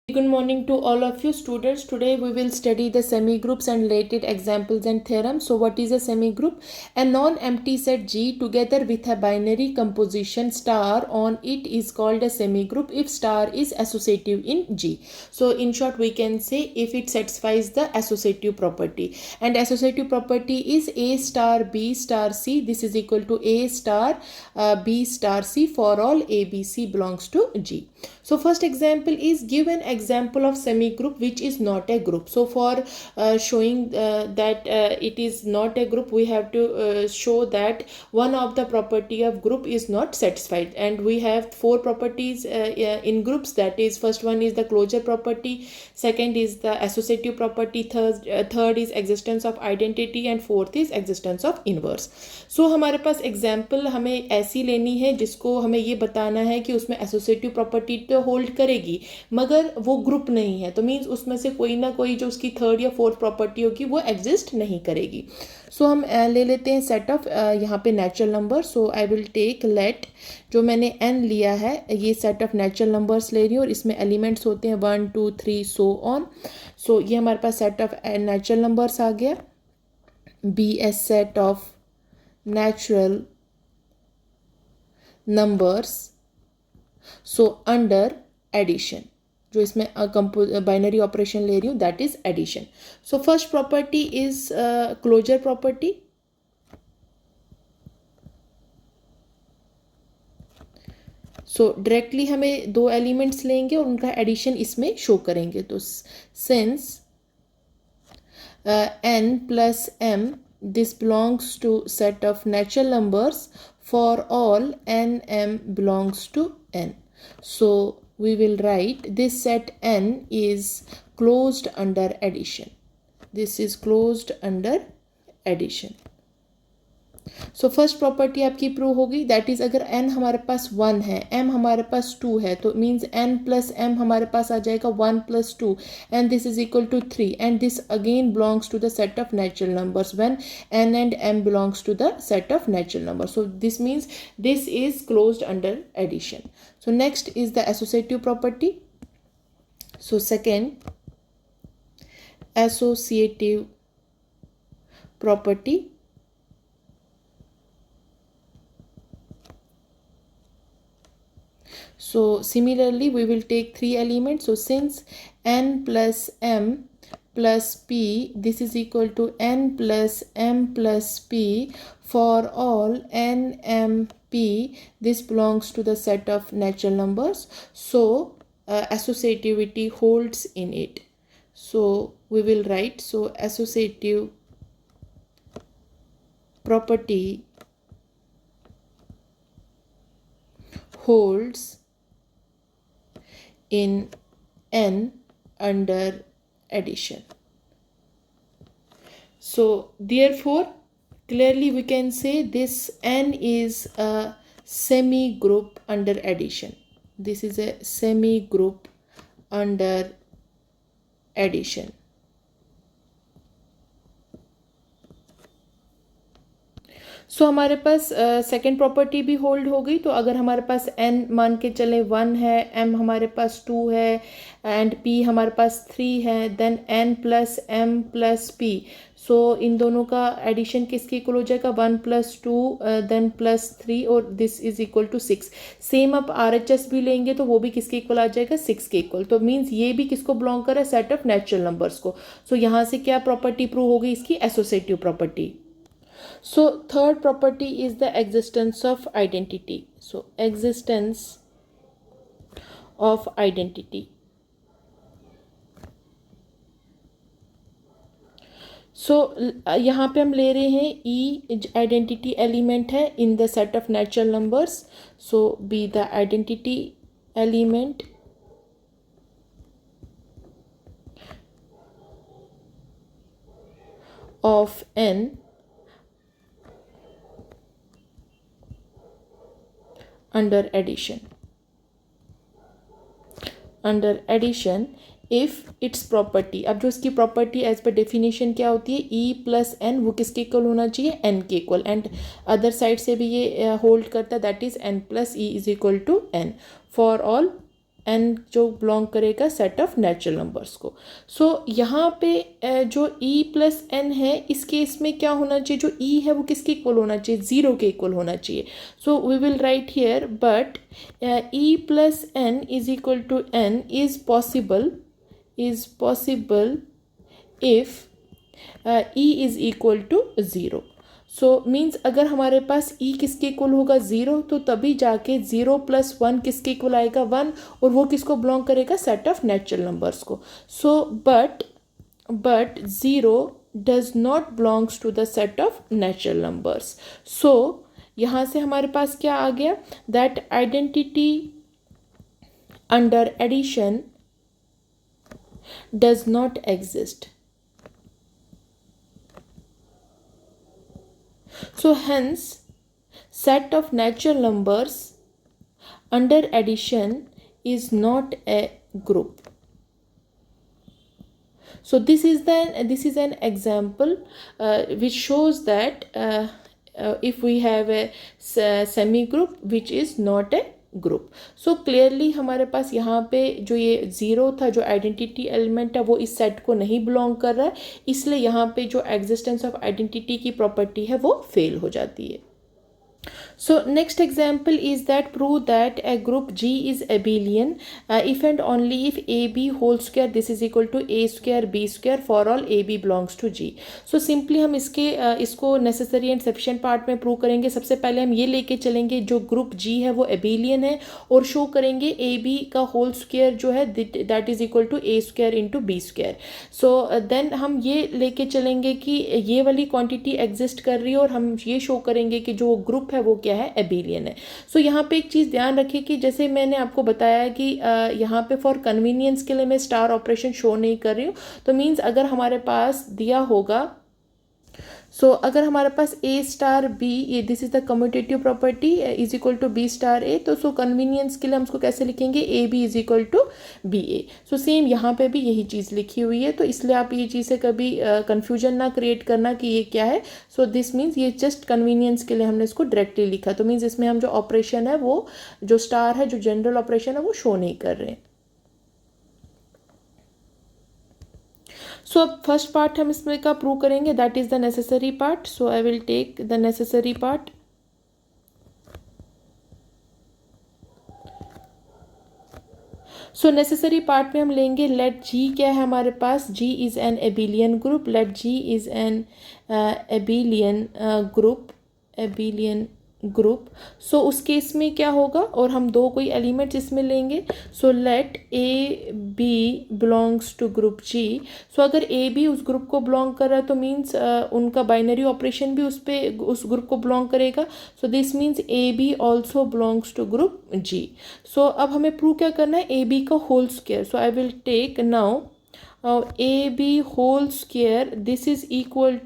Good morning to all of you students. Today we will study the semigroups and related examples and theorems. So what is a semigroup? A non-empty set G together with a binary composition star on it is called a semigroup if star is associative in G. So in short we can say if it satisfies the associative property, and associative property is A star B star C. This is equal to A star B star C for all A B C belongs to G. So first example is give an example of semigroup which is not a group. So for showing that it is not a group, we have to show that one of the property of group is not satisfied, and we have four properties in groups. That is, first one is the closure property, second is the associative property, third is existence of identity, and fourth is existence of inverse. So हमारे पास example हमें ऐसी लेनी है जिसको हमें ये बताना है कि उसमें एसोसिएटिव प्रॉपर्टी तो होल्ड करेगी मगर वो ग्रुप नहीं है, तो मीन्स उसमें से कोई ना कोई जो उसकी थर्ड या फोर्थ प्रॉपर्टी होगी वो एग्जिस्ट नहीं करेगी. सो हम ले लेते हैं सेट ऑफ यहाँ पे natural number. So I will take let, जो मैंने n लिया है ये सेट ऑफ नेचुरल नंबर्स ले रही हूँ और इसमें एलिमेंट्स होते हैं 1 2 3 सो ऑन. सो ये हमारे पास सेट ऑफ नेचुरल नंबर्स आ गया. B S set of natural numbers. So under addition, जो इसमें बाइनरी ऑपरेशन ले रही हूँ that is addition. So first property is closure property. So directly हमें दो एलिमेंट्स लेंगे और उनका एडिशन इसमें शो करेंगे. तो since n plus m, this belongs to set of natural numbers for all n m belongs to n. So we will write this set n is closed under addition. This is closed under addition. So first property आपकी prove होगी. That is अगर n हमारे पास 1 है, m हमारे पास 2 है, तो means n plus m हमारे पास आ जाएगा 1 plus 2 and this is equal to 3 and this again belongs to the set of natural numbers when n and m belongs to the set of natural number. So this means this is closed under addition. So next is the associative property. So second associative property. So similarly we will take three elements. So since n plus m plus p, this is equal to n plus m plus p for all n m p, this belongs to the set of natural numbers. So associativity holds in it. So we will write, so associative property holds in n under addition. So therefore clearly we can say this n is a semi group under addition. This is a semi group under addition. सो हमारे पास second property भी hold हो गई. तो अगर हमारे पास n मान के चले 1 है, m हमारे पास 2 है एंड p हमारे पास 3 है, then n plus m plus p. So इन दोनों का एडिशन किसके इक्वल हो जाएगा 1 प्लस 2 देन प्लस 3 और this is equal to 6. Same आप RHS भी लेंगे तो वो भी किसके इक्वल आ जाएगा 6 के इक्वल. तो मीन्स ये भी किसको बिलोंग कर रहा है सेट ऑफ नेचुरल नंबर्स को. सो यहाँ से क्या प्रॉपर्टी प्रूव हो गई इसकी associative property. So third property is the existence of identity. So existence of identity. So यहाँ पे हम ले रहे हैं E identity element है in the set of natural numbers. So be the identity element of n under addition. Under addition if its property, अब जो इसकी प्रॉपर्टी एज पर डेफिनेशन क्या होती है e प्लस n, वो किसके इक्वल होना चाहिए n के इक्वल. एंड अदर साइड से भी ये होल्ड करता है that is n plus e is equal to n for all n जो बिलोंग करेगा सेट ऑफ नेचुरल नंबर्स को। सो यहाँ पे जो e प्लस n है, इस केस में क्या होना चाहिए, जो e है वो किसके इक्वल होना चाहिए, 0 के इक्वल होना चाहिए। So we will write here but e plus n is equal to n is possible if e is equal to 0। So means अगर हमारे पास e किसके इक्वल होगा 0, तो तभी जाके 0 प्लस 1 किसके इक्वल आएगा 1, और वो किसको बिलोंग करेगा, सेट ऑफ नेचुरल नंबर्स को। So but 0 does not belongs to the set of natural numbers. So यहाँ से हमारे पास क्या आ गया, that identity under addition does not exist. So hence set of natural numbers under addition is not a group. So this is an example which shows that if we have a semi group which is not a group. So clearly हमारे पास यहाँ पे जो ये 0 था, जो identity element है, वो इस सेट को नहीं बिलोंग कर रहा है, इसलिए यहाँ पे जो एग्जिस्टेंस ऑफ आइडेंटिटी की प्रॉपर्टी है वो फेल हो जाती है। So next example is that prove that a group G is abelian if and only if AB whole square this is equal to A square B square for all AB belongs to G। So simply हम इसको necessary and sufficient part में prove करेंगे। सबसे पहले हम ये लेके चलेंगे जो ग्रुप G है वो abelian है, और शो करेंगे AB का होल स्क्वायर जो है that is equal to A square into B square। So then हम ये लेके चलेंगे कि ये वाली क्वांटिटी एग्जिस्ट कर रही है, और हम ये शो करेंगे कि जो ग्रुप है वो क्या है, एबिलियन है। सो यहाँ पे एक चीज़ ध्यान रखिए कि जैसे मैंने आपको बताया कि यहाँ पे फॉर कन्वीनियंस के लिए मैं स्टार ऑपरेशन शो नहीं कर रही हूँ। तो मीन्स अगर हमारे पास दिया होगा, सो अगर हमारे पास ए स्टार बी, ये this is the commutative property is equal to B star A, तो सो कन्वीनियंस के लिए हम इसको कैसे लिखेंगे, A B is equal to B A. So same यहाँ पे भी यही चीज़ लिखी हुई है, तो इसलिए आप ये चीज़ से कभी कन्फ्यूजन ना क्रिएट करना कि ये क्या है। सो दिस मीन्स ये जस्ट कन्वीनियंस के लिए हमने इसको डायरेक्टली लिखा, तो मीन्स इसमें हम जो ऑपरेशन है वो जो स्टार है, जो जनरल ऑपरेशन है वो शो नहीं कर रहे हैं। सो अब फर्स्ट पार्ट हम इसमें का प्रूव करेंगे, that is the necessary part. So I will take the necessary part. So necessary part में हम लेंगे लेट जी क्या है हमारे पास, G is an abelian group, let G is an abelian group. So उस केस में क्या होगा, और हम दो कोई एलिमेंट्स इसमें लेंगे। So let A B belongs to group G. So अगर ए बी उस ग्रुप को बिलोंग कर रहा है तो मीन्स उनका बाइनरी ऑपरेशन भी उस ग्रुप को बिलोंग करेगा। So this means A B also belongs to group G. सो अब हमें प्रूव क्या करना है, ए बी का whole square. So I will take now A B whole square, this is equal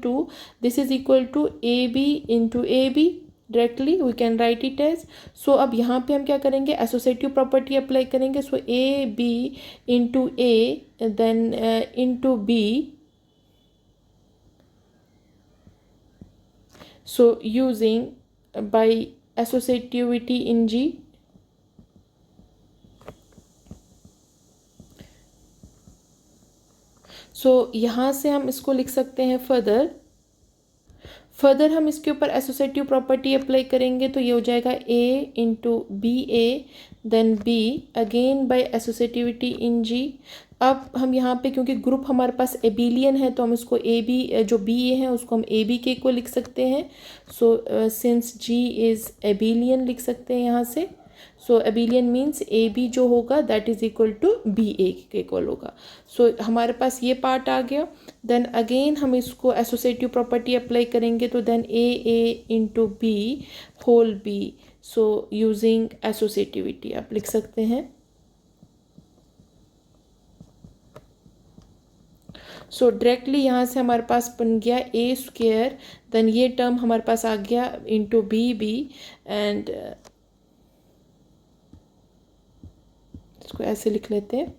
to A B into A B. Directly we can write it as. So अब यहाँ पे हम क्या करेंगे, एसोसिएटिव प्रॉपर्टी अप्लाई करेंगे। So A B into A then into B. So using by associativity in G. So यहाँ से हम इसको लिख सकते हैं फर्दर हम इसके ऊपर एसोसिएटिव प्रॉपर्टी अप्लाई करेंगे, तो ये हो जाएगा A into B A then B again by associativity in G. अब हम यहाँ पे क्योंकि ग्रुप हमारे पास एबिलियन है, तो हम इसको ए बी जो बी ए है उसको हम ए बी के को लिख सकते हैं। सो सिंस जी इज़ एबिलियन लिख सकते हैं यहाँ से। सो एबिलियन मीन्स ए बी जो होगा that is equal to B A के इक्वल होगा। सो हमारे पास ये पार्ट आ गया। देन अगेन हम इसको एसोसिएटिव प्रॉपर्टी अप्लाई करेंगे, तो then A into B whole B. So using associativity आप लिख सकते हैं। सो डायरेक्टली यहाँ से हमारे पास बन गया ए स्क्वायर, देन ये टर्म हमारे पास आ गया इंटू बी बी, एंड इसको ऐसे लिख लेते हैं,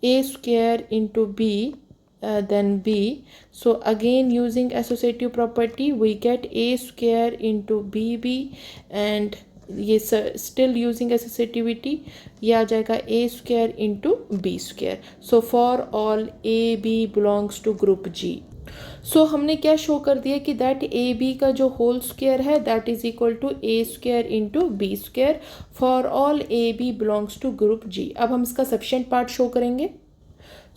A square into B then b. So again using associative property we get a square into bb and ये स्टिल यूजिंग एसोसिएटिविटी, ये आ जाएगा A square into B square. So for all A B belongs to group G. So हमने क्या show कर दिया कि that A B का जो होल स्क्वायर है that is equal to A square into B square for all A B belongs to group G. अब हम इसका सफिशिएंट पार्ट शो करेंगे.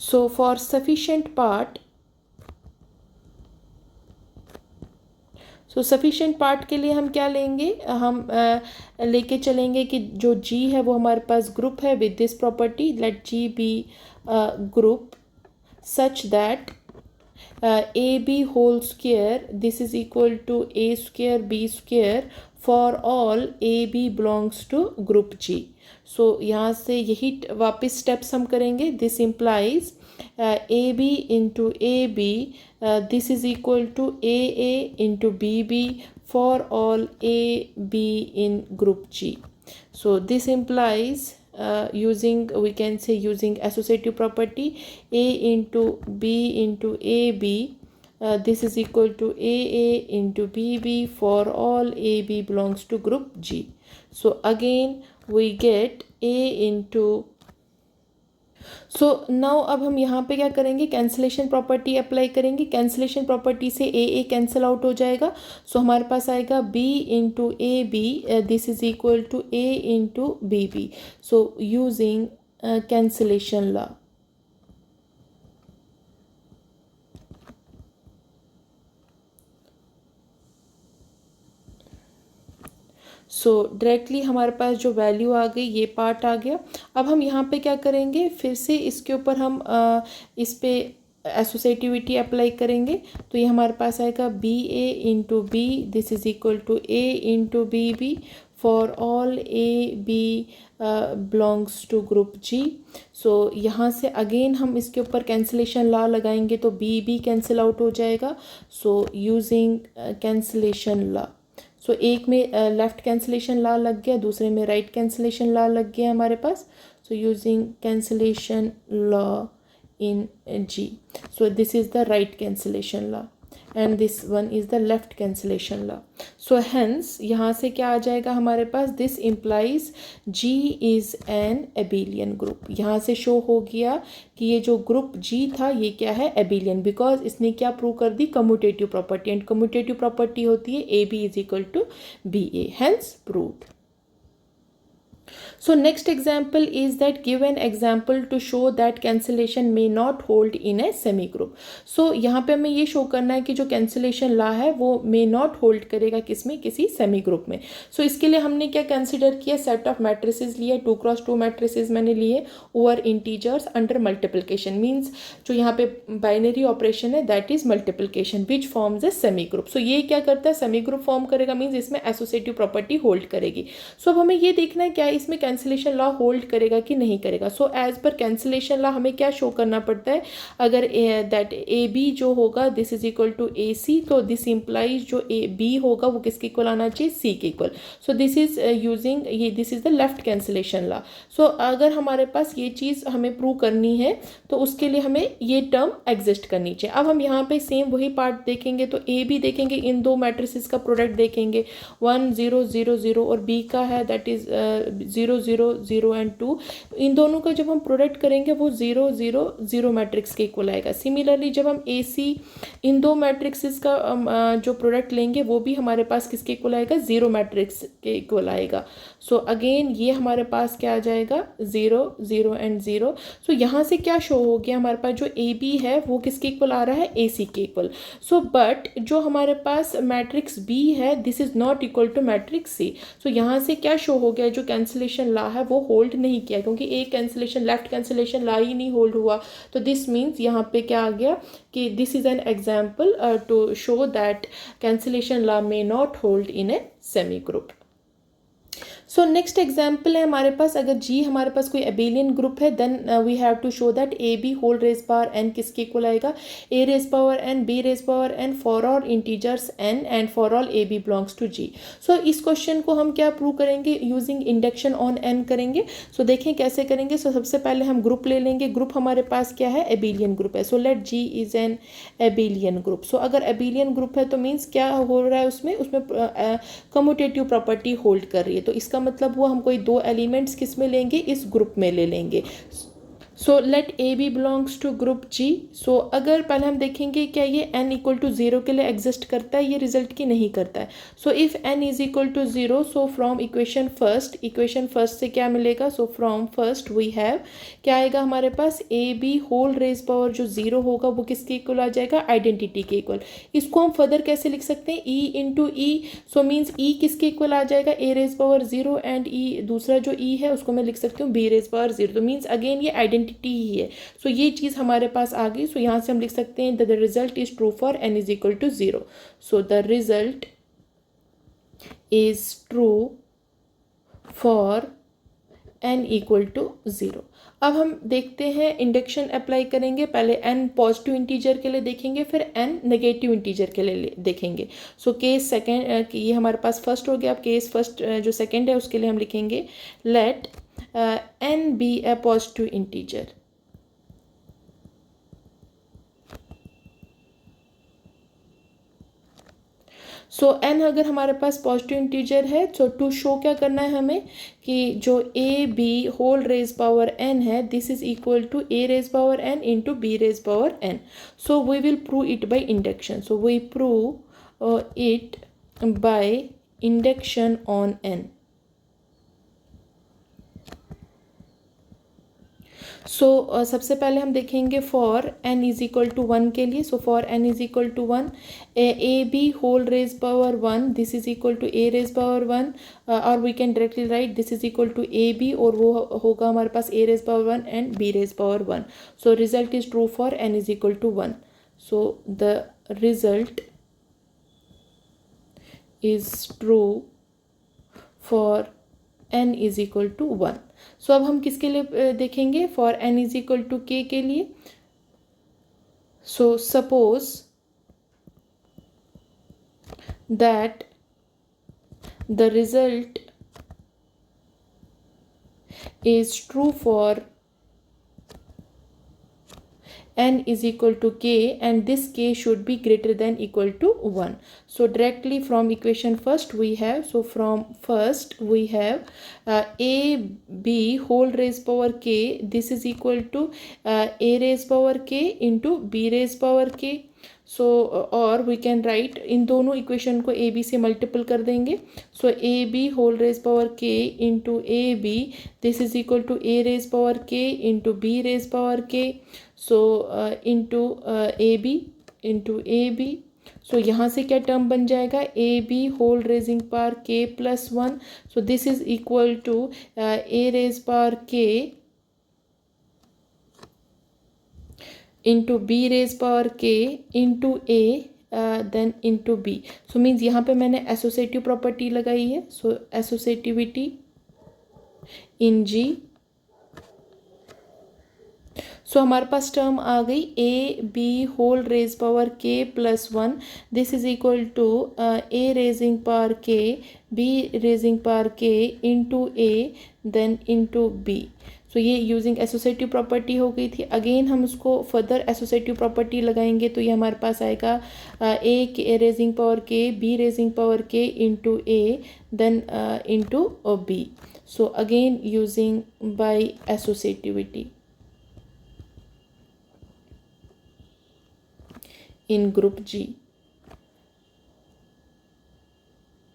So for sufficient part, sufficient part के लिए हम क्या लेंगे, हम लेके चलेंगे कि जो जी है वो हमारे पास ग्रुप है with this property. Let G be group such that A B whole square this is equal to A square b square for all A B belongs to group G. So यहाँ से यही वापस steps हम करेंगे. This implies a B into A B this is equal to A into b for all A b in group G. So this implies using, we can say using associative property, a into b into ab this is equal to a into bb for all ab belongs to group G. So again we get a into, so now अब हम यहाँ पे क्या करेंगे, cancellation property apply करेंगे. Cancellation property से ए cancel out हो जाएगा. सो हमारे पास आएगा B into A B this is equal to A into B B. So using cancellation law, so directly हमारे पास जो वैल्यू आ गई ये पार्ट आ गया. अब हम यहाँ पे क्या करेंगे, फिर से इसके ऊपर हम इस पे एसोसिएटिविटी अप्लाई करेंगे. तो ये हमारे पास आएगा b a into b this is equal to A into B b for all A B belongs to group G. So यहाँ से अगेन हम इसके ऊपर कैंसिलेशन लॉ लगाएंगे तो बी कैंसिल आउट हो जाएगा. सो यूजिंग कैंसिलेशन लॉ, सो एक में लेफ्ट कैंसिलेशन लॉ लग गया, दूसरे में राइट कैंसिलेशन लॉ लग गया हमारे पास. So using cancellation law in G. So this is the right cancellation law and this one is the left cancellation law. So hence यहाँ से क्या आ जाएगा हमारे पास, this implies G is an abelian group. यहाँ से शो हो गया कि ये जो ग्रुप G था ये क्या है, abelian, बिकॉज इसने क्या प्रूव कर दी, commutative property. And commutative property होती है A B is equal to B a, hence proved. So next example is that give an example to show that cancellation may not hold in a semi group. So यहाँ पे हमें ये show करना है कि जो cancellation law है वो may not hold करेगा किसमें, किसी semi group में. So इसके लिए हमने क्या consider किया, set of matrices लिए, 2x2 matrices मैंने लिए over integers under multiplication, means जो यहाँ पे binary operation है that is multiplication which forms a semi group. So ये क्या करता है, semi group form करेगा, means इसमें associative property hold करेगी. So अब हमें ये देखना है क्या इसमें कैंसिलेशन लॉ होल्ड करेगा कि नहीं करेगा. So as per cancellation law हमें क्या शो करना पड़ता है, अगर दैट ए बी जो होगा this is equal to A सी, तो दिस इम्प्लाइज जो ए बी होगा वो किसके इक्वल आना चाहिए, सी के equal. So this is using ये, this is the left cancellation law. So अगर हमारे पास ये चीज़ हमें प्रूव करनी है तो उसके लिए हमें ये टर्म एग्जिस्ट करनी चाहिए. अब हम यहाँ पे सेम वही पार्ट देखेंगे, तो ए बी देखेंगे, इन दो मैट्रिसेस का प्रोडक्ट देखेंगे, 1 0 0 0 और बी का है दैट इज 0 0 0 एंड 2. इन दोनों का जब हम प्रोडक्ट करेंगे वो 0 0 0 मैट्रिक्स के इक्वल आएगा. सिमिलरली जब हम ए सी इन दो मैट्रिक्सेस का जो प्रोडक्ट लेंगे वो भी हमारे पास किसके इक्वल आएगा, 0 मैट्रिक्स के इक्वल आएगा. सो अगेन ये हमारे पास क्या आ जाएगा, 0 0 एंड 0. सो यहाँ से क्या शो हो गया, हमारे पास जो ए बी है वो किसके इक्वल आ रहा है, ए सी के इक्वल. सो बट जो हमारे पास मैट्रिक्स बी है this is not equal to matrix C. So यहाँ से क्या शो हो गया, जो कैंसिलेशन लॉ है वो होल्ड नहीं किया, क्योंकि एक कैंसिलेशन लेफ्ट कैंसिलेशन लॉ ही नहीं होल्ड हुआ. तो दिस मीन्स यहाँ पे क्या आ गया कि this is an example to show that cancellation law may not hold in a semi group. So next example है हमारे पास, अगर जी हमारे पास कोई एबिलियन ग्रुप है then we have to show that A B whole raise power n किसके equal आएगा, a raise power n, b raise power n for all integers n and for all A B belongs to G. सो इस question को हम क्या prove करेंगे, using induction on an करेंगे। सो देखें कैसे करेंगे। सो सबसे पहले हम ग्रुप ले लेंगे, ग्रुप हमारे पास क्या है, एबिलियन ग्रुप है। So let G is an abelian group. So अगर एबिलियन ग्रुप है तो मीन्स क्या हो रहा है, उसमें कम्यूटेटिव प्रॉपर्टी होल्ड कर रही है। तो इसका मतलब हुआ हम कोई दो एलिमेंट्स किस में लेंगे, इस ग्रुप में ले लेंगे। So let A B belongs to group G. So अगर पहले हम देखेंगे क्या ये n इक्वल टू ज़ीरो के लिए एग्जिस्ट करता है, ये रिजल्ट की नहीं करता है। So if n is equal to zero, so from equation first से क्या मिलेगा, so from first we have क्या आएगा हमारे पास, a B whole raise power जो ज़ीरो होगा वो किसके इक्वल आ जाएगा, आइडेंटिटी के इक्वल। इसको हम फर्दर कैसे लिख सकते हैं, e into e. So means e किसके इक्वल आ जाएगा, a raise power zero and e दूसरा जो e है उसको मैं लिख सकती हूँ बी रेज पावर ज़ीरो। तो मीन्स अगेन ये आइडेंटिटी ही है। सो ये चीज़ हमारे पास आ गई। सो यहाँ से हम लिख सकते हैं the result is true for n is equal to zero. So the result is true for n equal to zero. अब हम देखते हैं इंडक्शन अप्लाई करेंगे। पहले n पॉजिटिव इंटीजर के लिए देखेंगे, फिर n नेगेटिव इंटीजर के लिए देखेंगे। सो केस सेकेंड, ये हमारे पास फर्स्ट हो गया। अब केस फर्स्ट जो सेकेंड है उसके लिए हम लिखेंगे let n be a positive integer। So n अगर हमारे पास पॉजिटिव इंटीजर है तो टू शो क्या करना है हमें कि जो A B whole raise power n है this is equal to A raise power n into B raise power n। So we will prove it by induction. So we prove it by induction on n। सो सबसे पहले हम देखेंगे for n is equal to one के लिए। So for n is equal to one, A B whole raise power one this is equal to A raise power one, और we can directly write this is equal to A b, और वो होगा हमारे पास a raise power one and B raise power one. So result is true for n is equal to one. So the result is true for n is equal to one. So अब हम किसके लिए देखेंगे, for n is equal to k के लिए। So suppose that the result is true for n is equal to k and this k should be greater than equal to 1. So directly from equation first we have, so from first we have a b whole raised power k, this is equal to a raised power k into b raised power k. सो और we can right इन दोनों equation को A B से multiple कर देंगे। So A B whole raise power k into A B this is equal to A raise power k into B raise power k. So into A B. सो यहाँ से क्या term बन जाएगा, a B whole raising power k plus one. So this is equal to A raise power k into B raise power k into A then into B. So means यहाँ पे मैंने associative property लगाई है। सो associativity in G. सो हमारे पास term आ गई a B whole raise power k plus one this is equal to a raising power k b raising power k into A then into B. So ये using associative property हो गई थी। Again हम उसको further associative property लगाएंगे तो ये हमारे पास आएगा ए के raising power k b raising power k into A then into B. So again using by associativity in group G.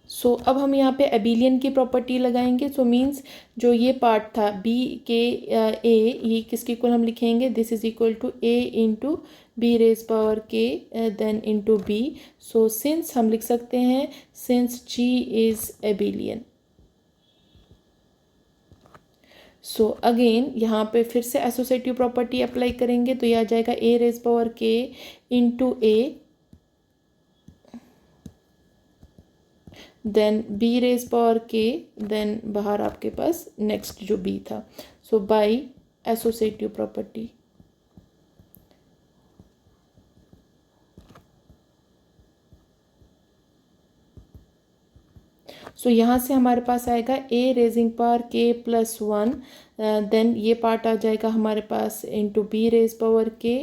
सो अब हम यहाँ पे एबिलियन की प्रॉपर्टी लगाएंगे। सो मीन्स जो ये पार्ट था बी के ए, ये किसके इक्वल हम लिखेंगे, this is equal to A into B raise power k then into B. So since हम लिख सकते हैं since G is abelian. So again यहाँ पे फिर से एसोसिएटिव प्रॉपर्टी अप्लाई करेंगे तो ये आ जाएगा a raise power k into A then B raise power k, then बाहर आपके पास नेक्स्ट जो बी था, सो बाई एसोसिएटिव प्रॉपर्टी। सो यहाँ से हमारे पास आएगा ए raising power k plus one, then ये पार्ट आ जाएगा हमारे पास into B raise power k,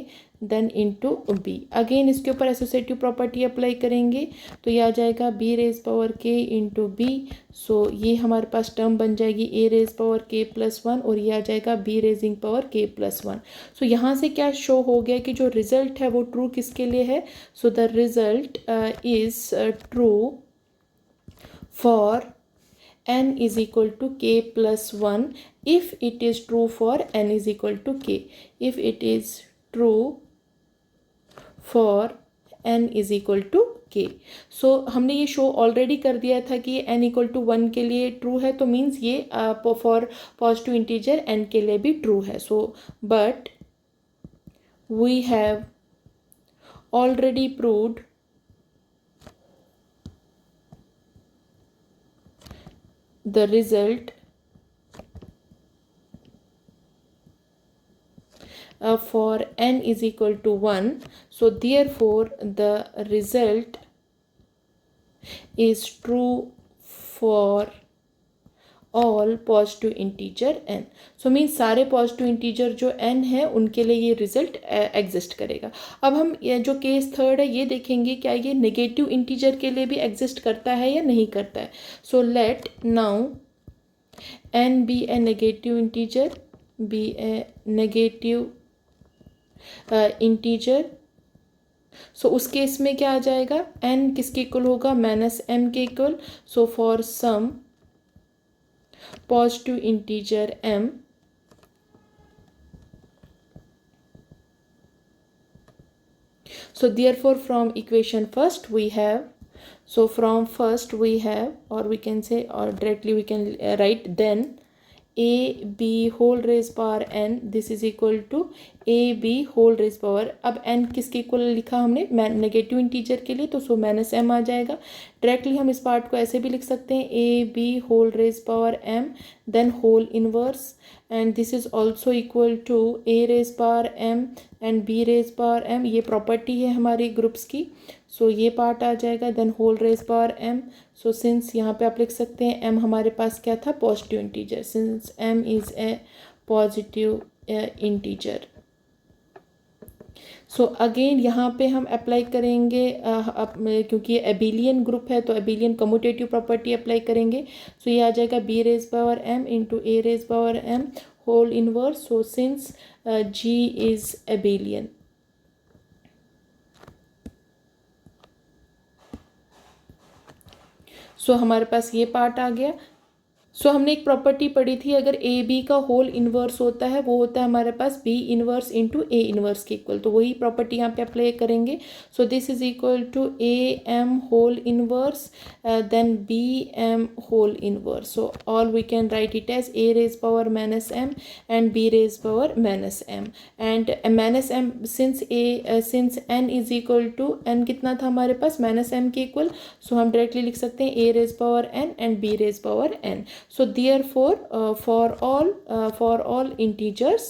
then into B. Again इसके ऊपर एसोसिएटिव प्रॉपर्टी अप्लाई करेंगे तो ये आ जाएगा b raise power k into B. So ये हमारे पास टर्म बन जाएगी ए raise power k plus one और ये आ जाएगा B raising power k plus one. सो यहाँ से क्या शो हो गया कि जो रिजल्ट है वो ट्रू किसके लिए है? सो the result is true for n is equal to k plus 1 if it is true for n is equal to k, if it is true for n is equal to k। सो हमने ये show already कर दिया था कि n equal to 1 के लिए true है, तो मीन्स ये फॉर पॉजिटिव इंटीजर n के लिए भी ट्रू है। So but we have already proved the result for n is equal to 1, so therefore the result is true for all positive integer n। So means सारे positive integer जो n है उनके लिए ये रिजल्ट एग्जिस्ट करेगा। अब हम ये जो केस थर्ड है ये देखेंगे क्या ये नेगेटिव इंटीजर के लिए भी एग्जिस्ट करता है या नहीं करता है। So let now n be a negative integer, be a negative integer. So उस केस में क्या आ जाएगा? n किसके इक्वल होगा? माइनस m के equal. So for some positive integer m, so therefore from equation first we have, so from first we have, or we can say, or directly we can write then a b whole raised power n, this is equal to a b whole raised power। अब n किसके equal लिखा हमने? Negative integer के लिए, तो so minus m आ जाएगा। Directly हम इस पार्ट को ऐसे भी लिख सकते हैं A B whole raise power m then whole inverse, and this is also equal to A raise power m and B raise power m। ये प्रॉपर्टी है हमारी ग्रुप्स की। सो ये पार्ट आ जाएगा then whole raise power m। So since यहाँ पे आप लिख सकते हैं m हमारे पास क्या था? Positive integer, since m is a positive integer. So again यहाँ पे हम अप्लाई करेंगे क्योंकि ये एबिलियन ग्रुप है तो एबिलियन कम्यूटेटिव प्रॉपर्टी अप्लाई करेंगे। सो ये आ जाएगा b raise power m into a raise power m whole inverse. So since g is abelian, so हमारे पास ये पार्ट आ गया। सो हमने एक प्रॉपर्टी पढ़ी थी, अगर ए बी का होल इनवर्स होता है वो होता है हमारे पास b inverse into a inverse के इक्वल, तो वही प्रॉपर्टी यहाँ पे अप्लाई करेंगे। So this is equal to a m whole inverse then b m whole inverse. So all we can write it as a raise power minus m and B raise power minus m, and minus m since n is equal to N कितना था हमारे पास? Minus m के equal. So हम directly लिख सकते हैं a raise power n and B raise power n. So therefore for all integers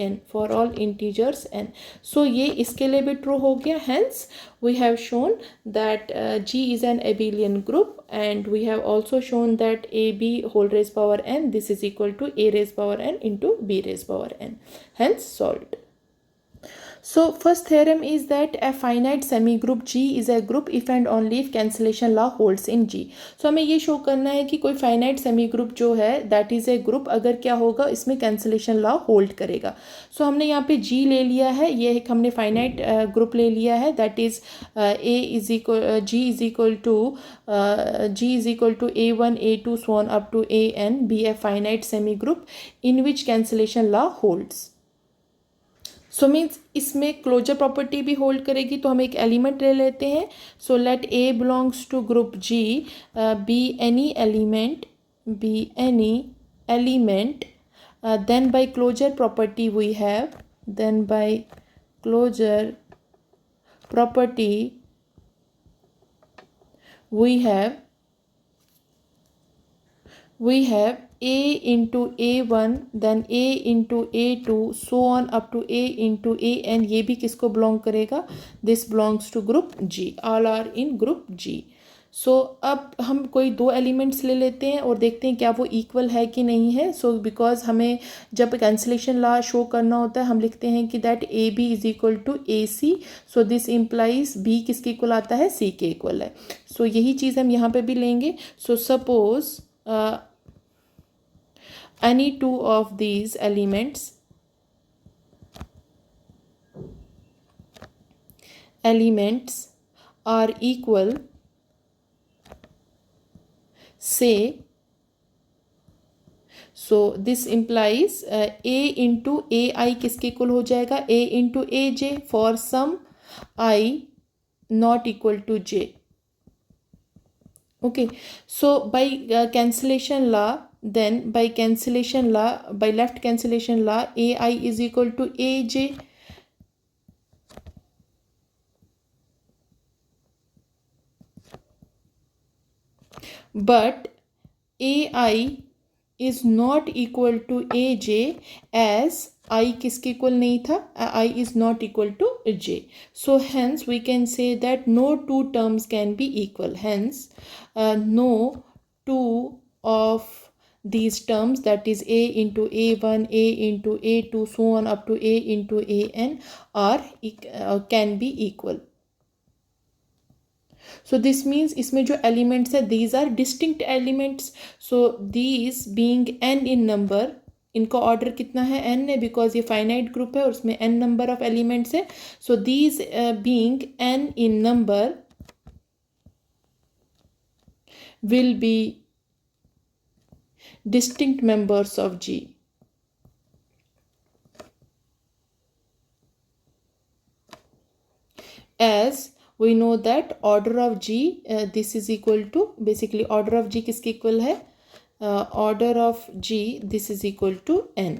n, for all integers n, so ये इसके लिए भी true हो गया। Hence we have shown that G is an abelian group, and we have also shown that AB whole raised power n, this is equal to A raised power n into B raised power n, hence solved। So first theorem is that a finite semi group G is a group if and only if cancellation law holds in G। So हमें ये show करना है कि कोई finite semi group जो है that is a group, अगर क्या होगा इसमें cancellation law hold करेगा। So हमने यहाँ पे G ले लिया है, ये एक हमने finite group ले लिया है, that is G is equal to A1 A2 so on up to AN be a finite semi group in which cancellation law holds। So means इसमें क्लोजर प्रॉपर्टी भी होल्ड करेगी, तो हम एक एलिमेंट ले लेते हैं। So let A belongs to group G, B any element then by closure property we have, then by closure property we have we have A into A1, then A into A2, so on up to A into AN. ये भी किसको belong करेगा? This belongs to group G. All are in group G. सो अब हम कोई दो elements ले लेते हैं और देखते हैं क्या वो इक्वल है कि नहीं है. सो बिकॉज हमें जब कैंसिलेशन लॉ शो करना होता है हम लिखते हैं कि that A B is equal to A C. So this implies B किसके इक्वल आता है? सी के इक्वल है. सो यही चीज़ हम यहाँ पे भी लेंगे. So suppose any two of these elements are equal, say, so this implies a into ai किसके इक्वल हो जाएगा? a into aj for some I not equal to j. Okay, so by cancellation law, then by left cancellation law, ai is equal to aj. But ai is not equal to aj as I किसके equal नहीं था? I is not equal to j. So hence we can say that no two terms can be equal. Hence no two of these terms, that is a into a1, a into a2, so on up to a into an are can be equal. So this means इसमें जो elements है these are distinct elements. So these being n in number, इनका order कितना है? n है, because ये finite group है और उसमें n नंबर ऑफ एलिमेंट्स है. So these being n in number will be distinct members of G. As we know that order of G, this is equal to, basically order of G किसके equal है? Order of G, this is equal to n.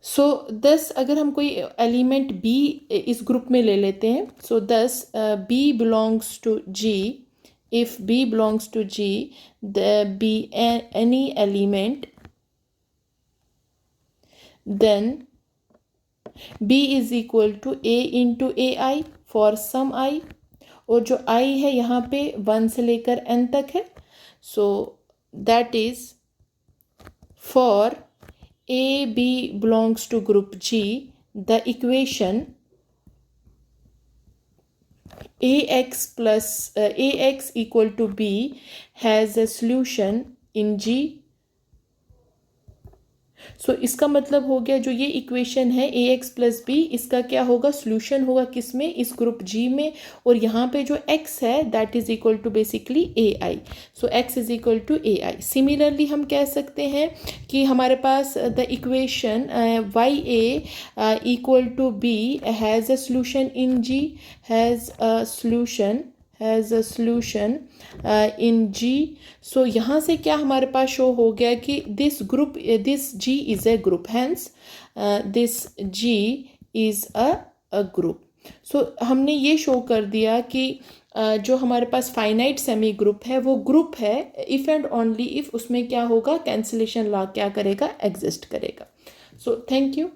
सो दस अगर हम कोई element B इस group में ले लेते हैं, सो दस B belongs to G. If B belongs to G, there be any element, then B is equal to A into AI for some I. और जो I है यहाँ पे 1 से लेकर n तक है. So that is for A B belongs to group G, the equation ax plus ax equal to b has a solution in G. सो इसका मतलब हो गया जो ये इक्वेशन है ए एक्स प्लस बी, इसका क्या होगा? सोल्यूशन होगा किस में? इस ग्रुप जी में. और यहाँ पे जो x है that is equal to basically a i. So x is equal to a i. Similarly हम कह सकते हैं कि हमारे पास the equation y a equal to b has a solution in G, has a solution in G. So यहाँ से क्या हमारे पास शो हो गया कि this G is a group, hence this G is a group. सो हमने ये शो कर दिया कि जो हमारे पास फाइनाइट सेमी ग्रुप है वो ग्रुप है इफ़ एंड ओनली इफ़ उसमें क्या होगा? कैंसिलेशन लॉ क्या करेगा? एग्जिस्ट करेगा. So thank you.